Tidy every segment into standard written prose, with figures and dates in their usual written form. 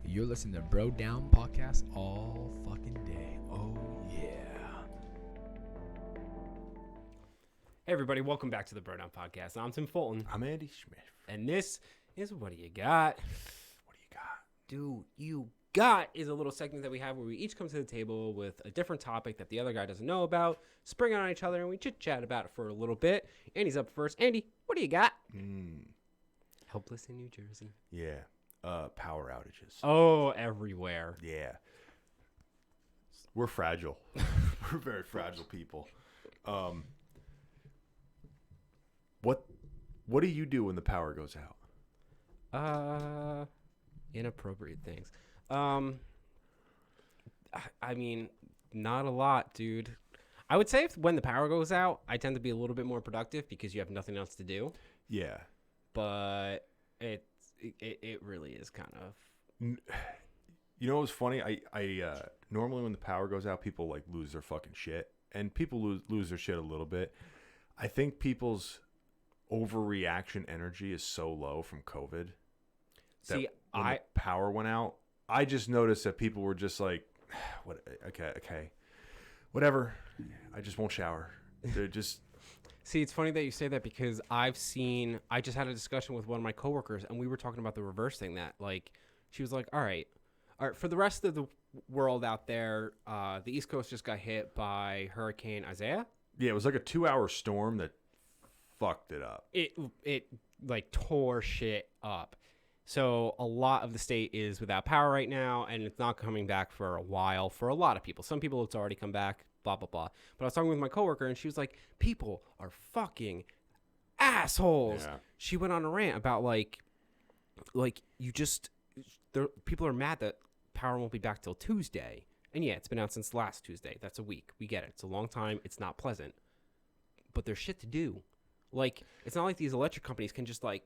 You're listening to Bro Down Podcast all fucking day. Oh, yeah. Hey everybody, welcome back to the Bro Down Podcast. I'm Tim Fulton. I'm Andy Smith. And this is What Do You Got? What do you got? Do You Got is a little segment that we have where we each come to the table with a different topic that the other guy doesn't know about, spring it on each other, and we chit-chat about it for a little bit. Andy's up first. Andy, what do you got? Helpless in New Jersey. Yeah. Power outages. Oh, everywhere. Yeah. We're fragile. We're very fragile people. What do you do when the power goes out? Inappropriate things. I mean, not a lot, dude. I would say when the power goes out, I tend to be a little bit more productive because you have nothing else to do. Yeah. But it really is kind of. You know what's funny? I normally when the power goes out, people like lose their fucking shit, and people lose their shit a little bit. I think people's overreaction energy is so low from COVID. See, when the power went out, I just noticed that people were just like, "What? Okay, whatever. I just won't shower." They're just. See, it's funny that you say that because I just had a discussion with one of my coworkers, and we were talking about the reverse thing that, like, she was like, all right, for the rest of the world out there, the East Coast just got hit by Hurricane Isaias. Yeah, it was like a 2-hour storm that fucked it up. It like tore shit up. So a lot of the state is without power right now, and it's not coming back for a while for a lot of people. Some people it's already come back, blah, blah, blah. But I was talking with my coworker, and she was like, people are fucking assholes. Yeah. She went on a rant about, like people are mad that power won't be back till Tuesday. And yeah, it's been out since last Tuesday. That's a week. We get it. It's a long time. It's not pleasant. But there's shit to do. Like, it's not like these electric companies can just, like,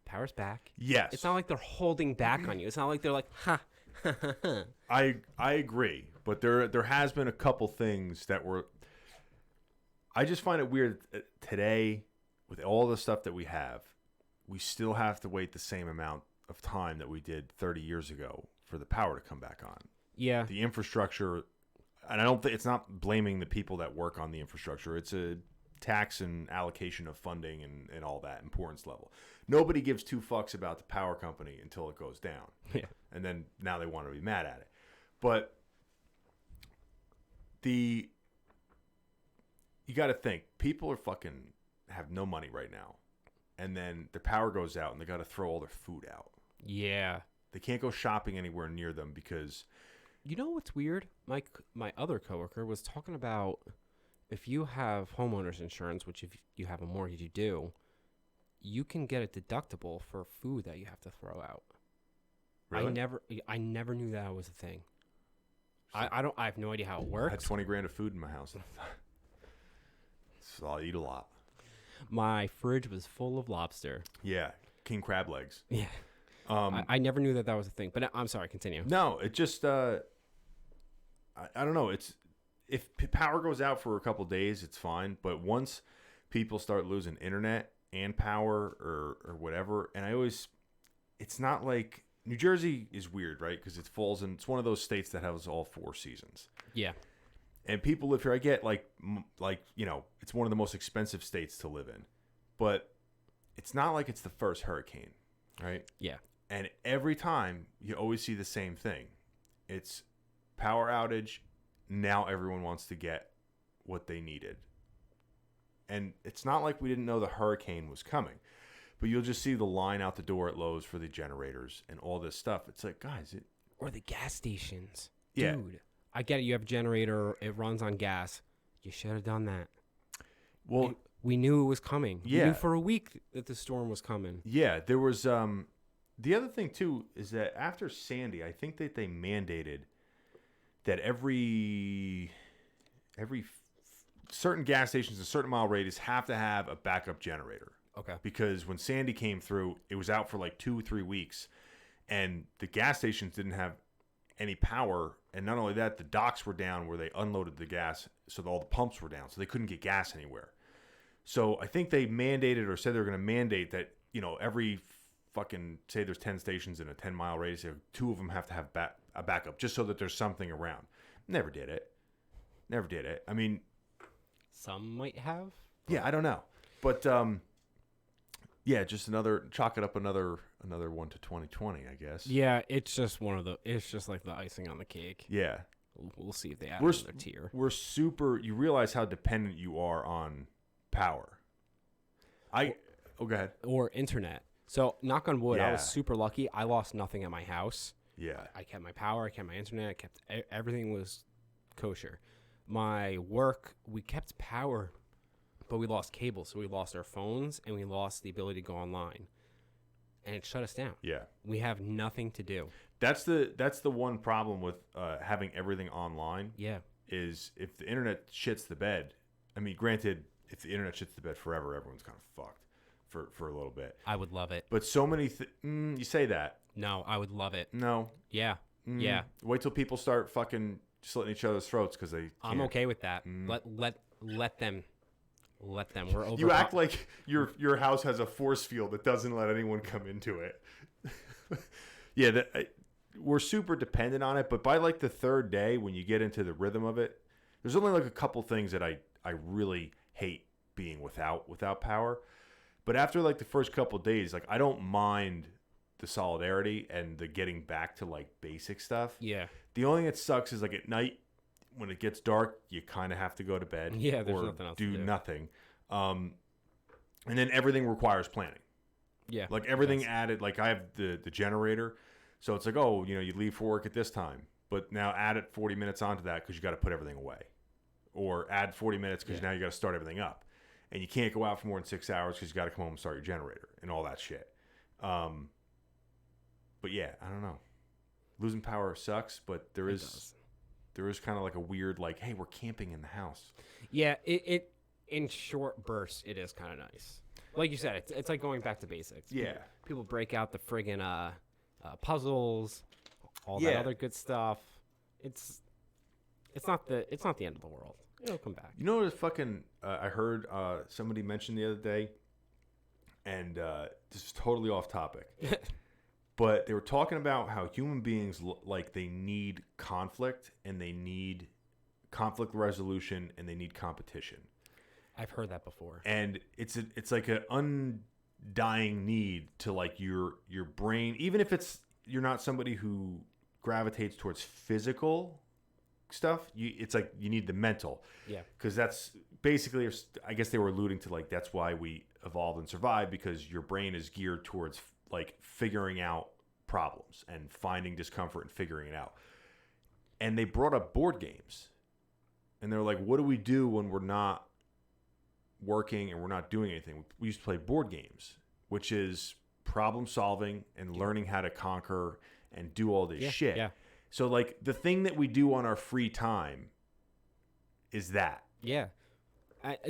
power's back. Yes. It's not like they're holding back on you. It's not like they're like, ha. I agree, but there has been a couple things that were. I just find it weird today with all the stuff that we have, we still have to wait the same amount of time that we did 30 years ago for the power to come back on. Yeah. The infrastructure, and I don't think it's not blaming the people that work on the infrastructure. It's a tax and allocation of funding and all that importance level. Nobody gives two fucks about the power company until it goes down. Yeah. And then now they want to be mad at it. But you got to think, people are fucking have no money right now. And then their power goes out and they got to throw all their food out. Yeah. They can't go shopping anywhere near them because. You know what's weird? My other coworker was talking about if you have homeowners insurance, which if you have a mortgage, you do, you can get a deductible for food that you have to throw out. Really? I never knew that was a thing. I have no idea how it works. I had 20 grand of food in my house. So I'll eat a lot. My fridge was full of lobster. Yeah, king crab legs. Yeah. I never knew that was a thing. But I'm sorry, continue. No, it just I don't know. If power goes out for a couple days, it's fine. But once people start losing internet and power or whatever, and it's not like New Jersey is weird, right? Because it's one of those states that has all 4 seasons. Yeah. And people live here. I get like it's one of the most expensive states to live in, but it's not like it's the first hurricane, right? Yeah. And every time you always see the same thing. It's power outage. Now everyone wants to get what they needed. And it's not like we didn't know the hurricane was coming. But you'll just see the line out the door at Lowe's for the generators and all this stuff. It's like, guys. Or the gas stations. Yeah. Dude, I get it. You have a generator. It runs on gas. You should have done that. Well, we knew it was coming. Yeah. We knew for a week that the storm was coming. Yeah. There was the other thing, too, is that after Sandy, I think that they mandated that every certain gas stations, a certain mile radius, have to have a backup generator. Okay. Because when Sandy came through, it was out for like 2 or 3 weeks, and the gas stations didn't have any power. And not only that, the docks were down where they unloaded the gas, so all the pumps were down, so they couldn't get gas anywhere. So I think they mandated or said they were going to mandate that every fucking say there's 10 stations in a 10-mile radius. 2 of them have to have a backup just so that there's something around. Never did it. I mean, Some might have. yeah, I don't know, but yeah, just chalk it up another one to 2020, I guess. Yeah, it's just it's just like the icing on the cake. Yeah. We'll see if they add another tier. You realize how dependent you are on power. Go ahead. Or internet. So, knock on wood, I was Yeah. super lucky. I lost nothing at my house. Yeah. I kept my power, I kept my internet, everything was kosher. My work, we kept power, but we lost cable, so we lost our phones and we lost the ability to go online. And it shut us down. Yeah. We have nothing to do. That's the one problem with having everything online. Yeah. Is if the internet shits the bed. I mean, granted, if the internet shits the bed forever, everyone's kind of fucked for a little bit. I would love it. But so many you say that. No, I would love it. No. Yeah. Yeah. Wait till people start fucking slitting each other's throats because they can't. I'm okay with that. Let them. We're over. You act like your house has a force field that doesn't let anyone come into it. Yeah, we're super dependent on it, but by like the third day, when you get into the rhythm of it, there's only like a couple things that I really hate being without power. But after like the first couple days, like I don't mind the solidarity and the getting back to like basic stuff. Yeah. The only thing that sucks is like at night when it gets dark, you kind of have to go to bed. Yeah, there's or nothing else do to do. nothing. And then everything requires planning. Yeah. Like everything added, like I have the generator. So it's like, oh, you leave for work at this time. But now add it 40 minutes onto that because you got to put everything away. Or add 40 minutes because now you got to start everything up. And you can't go out for more than 6 hours because you got to come home and start your generator and all that shit. But yeah, I don't know. Losing power sucks, but there is kind of like a weird, like, hey, we're camping in the house. Yeah, it in short bursts, it is kind of nice. Like you said, it's like going back to basics. Yeah. People break out the friggin' puzzles, all that other good stuff. It's not the end of the world. It'll come back. You know what fucking I heard somebody mention the other day, and this is totally off topic, but they were talking about how human beings like they need conflict and they need conflict resolution and they need competition. I've heard that before. And it's like an undying need to like your brain, even if you're not somebody who gravitates towards physical stuff, it's like you need the mental. Yeah. Because that's basically, I guess they were alluding to like that's why we evolved and survived, because your brain is geared towards like figuring out problems and finding discomfort and figuring it out. And they brought up board games. And they're like, what do we do when we're not working and we're not doing anything? We used to play board games, which is problem solving and learning how to conquer and do all this shit. Yeah. So like the thing that we do on our free time is that. Yeah.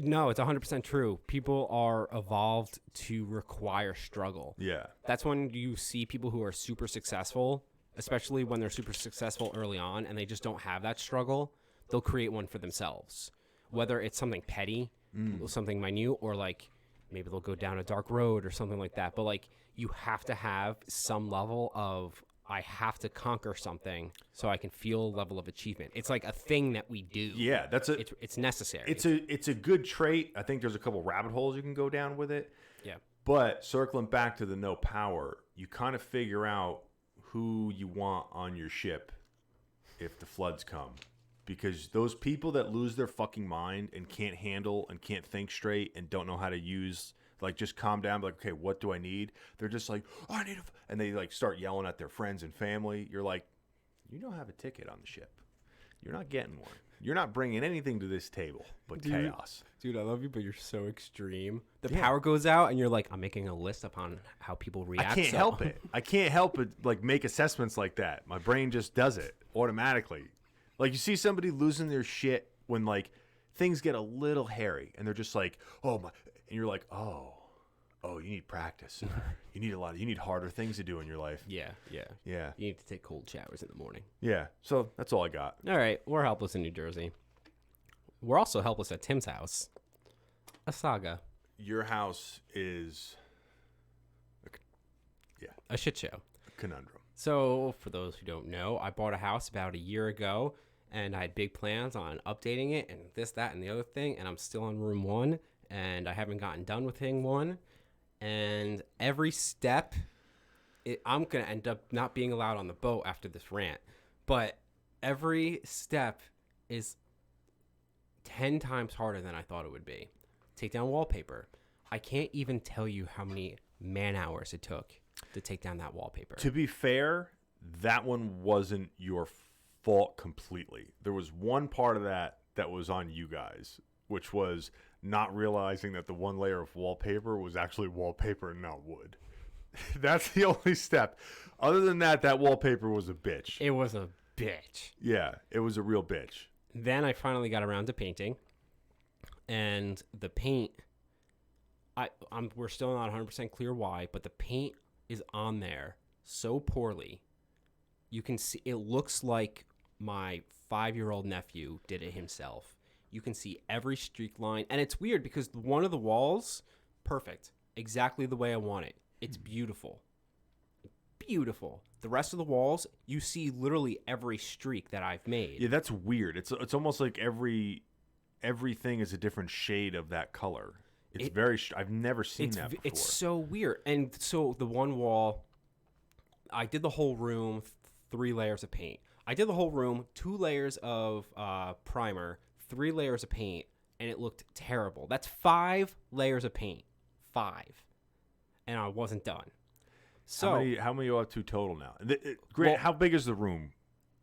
No, it's 100% true. People are evolved to require struggle. Yeah. That's when you see people who are super successful, especially when they're super successful early on and they just don't have that struggle. They'll create one for themselves, whether it's something petty, something minute, or like maybe they'll go down a dark road or something like that. But like you have to have some level of, I have to conquer something so I can feel a level of achievement. It's like a thing that we do. Yeah, it's necessary. It's a good trait. I think there's a couple rabbit holes you can go down with it. Yeah. But circling back to the no power, you kind of figure out who you want on your ship if the floods come. Because those people that lose their fucking mind and can't handle and can't think straight and don't know how to use, like, just calm down, be like, okay, what do I need? They're just like, oh, I need and they like start yelling at their friends and family. You're like, you don't have a ticket on the ship. You're not getting one. You're not bringing anything to this table but chaos. Dude, I love you, but you're so extreme. The power goes out, and you're like, I'm making a list upon how people react. I can't help it. I can't help but like make assessments like that. My brain just does it automatically. Like you see somebody losing their shit when like things get a little hairy, and they're just like, oh my, and you're like, oh, you need practice. You need harder things to do in your life. Yeah. Yeah. You need to take cold showers in the morning. Yeah. So that's all I got. All right, we're helpless in New Jersey. We're also helpless at Tim's house. A saga. Your house is Yeah. A shit show. Conundrum. So, for those who don't know, I bought a house about a year ago, and I had big plans on updating it and this, that, and the other thing, and I'm still on room 1, and I haven't gotten done with thing 1, and every step, I'm going to end up not being allowed on the boat after this rant, but every step is 10 times harder than I thought it would be. Take down wallpaper. I can't even tell you how many man hours it took to take down that wallpaper. To be fair, that one wasn't your fault completely. There was one part of that was on you guys, which was not realizing that the one layer of wallpaper was actually wallpaper and not wood. That's the only step. Other than that, that wallpaper was a bitch. It was a bitch. Yeah, it was a real bitch. Then I finally got around to painting, and the paint, we're still not 100% clear why, but the paint is on there so poorly. You can see it looks like my 5-year-old nephew did it himself. You can see every streak line, and it's weird because one of the walls, perfect, exactly the way I want it. It's beautiful. Beautiful. The rest of the walls, you see literally every streak that I've made. Yeah, that's weird. It's almost like everything is a different shade of that color. It's I've never seen that before. It's so weird. And so the one wall, I did the whole room, 3 layers of paint. I did the whole room, 2 layers of primer, 3 layers of paint, and it looked terrible. That's 5 layers of paint. 5. And I wasn't done. So how many are you up to total now? Grant, how big is the room?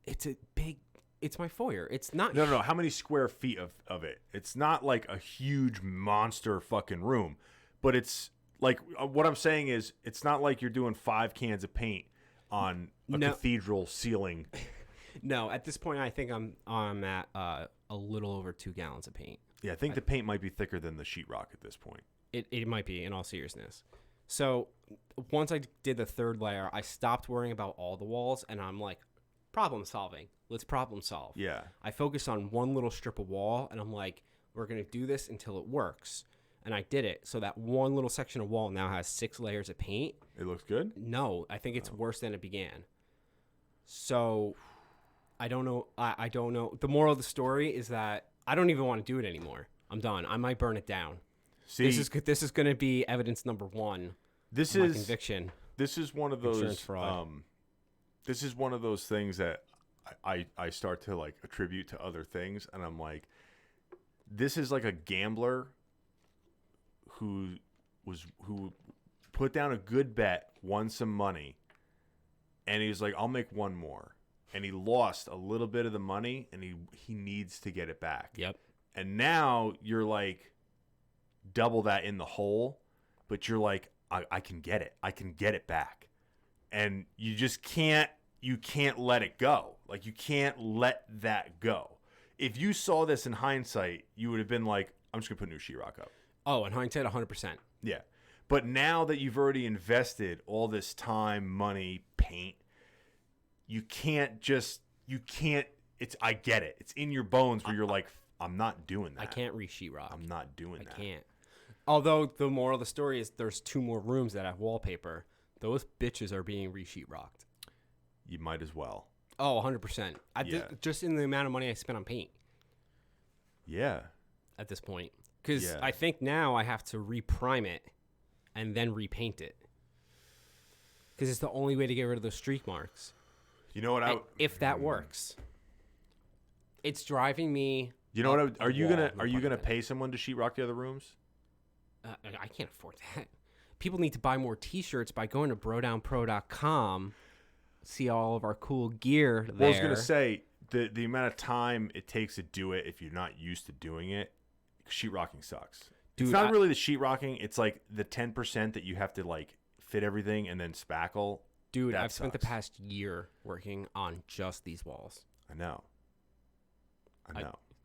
It's my foyer. It's not. No. How many square feet of it? It's not like a huge monster fucking room, but it's like what I'm saying is it's not like you're doing 5 cans of paint on a cathedral ceiling. No, at this point I think I'm at a little over 2 gallons of paint. Yeah, I think the paint might be thicker than the sheetrock at this point. It might be, in all seriousness. So once I did the 3rd layer, I stopped worrying about all the walls, and I'm like, problem solving. Let's problem solve. Yeah. I focused on one little strip of wall, and I'm like, we're going to do this until it works. And I did it. So that one little section of wall now has 6 layers of paint. It looks good? No, I think it's worse than it began. So I don't know. I don't know. The moral of the story is that I don't even want to do it anymore. I'm done. I might burn it down. See, this is going to be evidence number 1. This my is conviction. This is one of those insurance fraud. This is one of those things that I start to like attribute to other things, and I'm like, this is like a gambler who put down a good bet, won some money, and he's like, I'll make one more, and he lost a little bit of the money, and he needs to get it back. Yep. And now you're like double that in the hole, but you're like, I can get it. I can get it back. And you just can't let it go. Like, you can't let that go. If you saw this in hindsight, you would have been like, I'm just going to put new sheetrock up. Oh, in hindsight, 100%. Yeah. But now that you've already invested all this time, money, paint, I get it. It's in your bones where you're like, I'm not doing that. I can't re-sheetrock. I'm not doing that. I can't. Although the moral of the story is there's 2 more rooms that have wallpaper. Those bitches are being re-sheetrocked. You might as well. Oh, 100%. Just in the amount of money I spent on paint. Yeah. At this point. Because I think now I have to reprime it and then repaint it. Because it's the only way to get rid of those streak marks. You know what? If that works. It's driving me. You know what? Are you gonna pay someone to sheetrock the other rooms? I can't afford that. People need to buy more T-shirts by going to brodownpro.com. See all of our cool gear there. Well, I was gonna say the amount of time it takes to do it if you're not used to doing it. Sheetrocking sucks. Dude, it's not really the sheetrocking. It's like the 10% that you have to like fit everything and then spackle. Dude, I've spent the past year working on just these walls. I know.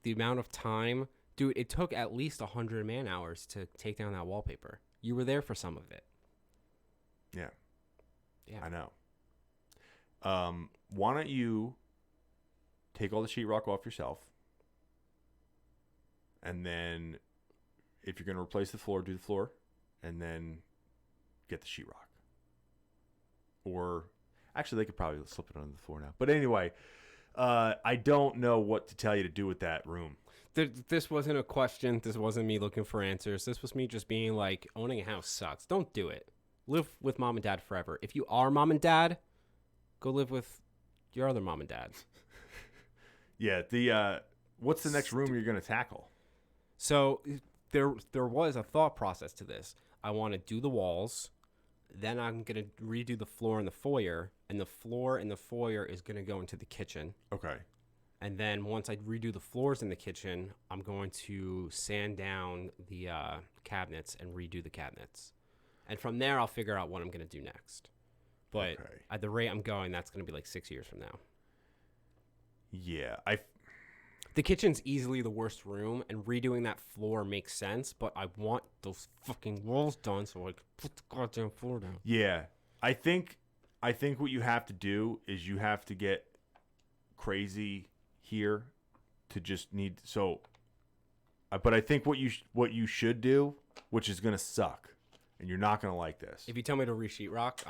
The amount of time, dude, it took at least 100 man hours to take down that wallpaper. You were there for some of it. Yeah. Yeah. I know. Why don't you take all the sheetrock off yourself, and then if you're going to replace the floor, do the floor, and then get the sheetrock. or actually they could probably slip it on the floor now. But anyway, I don't know what to tell you to do with that room. This wasn't a question. This wasn't me looking for answers. This was me just being like, owning a house sucks. Don't do it. Live with mom and dad forever. If you are mom and dad, go live with your other mom and dad. Yeah. What's the next room you're going to tackle? So there was a thought process to this. I want to do the walls. Then I'm going to redo the floor in the foyer. And the floor in the foyer is going to go into the kitchen. Okay. And then once I redo the floors in the kitchen, I'm going to sand down the cabinets and redo the cabinets. And from there, I'll figure out what I'm going to do next. But at the rate I'm going, that's going to be like 6 years from now. Yeah. The kitchen's easily the worst room, and redoing that floor makes sense, but I want those fucking walls done so I can put the goddamn floor down. Yeah. I think what you have to do is you have to get crazy here to just need but I think what you should do, which is going to suck, and you're not going to like this. If you tell me to re-sheetrock,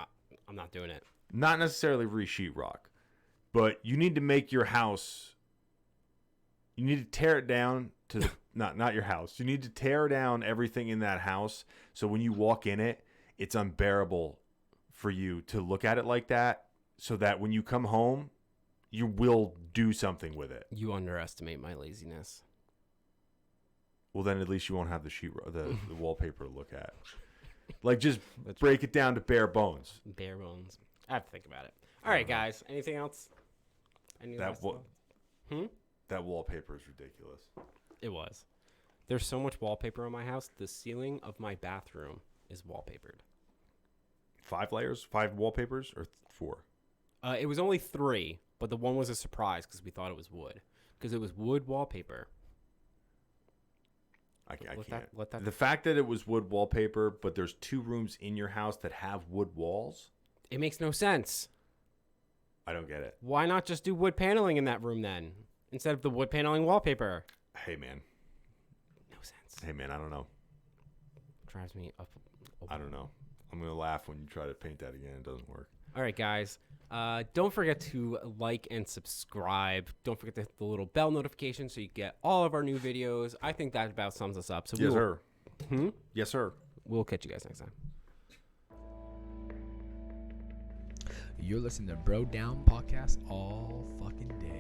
I'm not doing it. Not necessarily re-sheetrock, but you need to make your house, you need to tear it down to the, not your house. You need to tear down everything in that house so when you walk in it, it's unbearable for you to look at it like that, so that when you come home, you will do something with it. You underestimate my laziness. Well, then at least you won't have the wallpaper to look at. Like, just break it down to bare bones. Bare bones. I have to think about it. All right, guys. Anything else? That wallpaper is ridiculous. It was. There's so much wallpaper on my house. The ceiling of my bathroom is wallpapered. 5 layers? 5 wallpapers? Or 4? It was only 3, but the one was a surprise because we thought it was wood. Because it was wood wallpaper. I can't. The fact that it was wood wallpaper, but there's 2 rooms in your house that have wood walls? It makes no sense. I don't get it. Why not just do wood paneling in that room then? Instead of the wood paneling wallpaper? Hey, man. No sense. Hey, man, I don't know. Drives me up. I don't know. I'm going to laugh when you try to paint that again. It doesn't work. All right, guys. Don't forget to like and subscribe. Don't forget to hit the little bell notification so you get all of our new videos. I think that about sums us up. So yes, sir. Yes, sir. We'll catch you guys next time. You're listening to Bro Down Podcast all fucking day.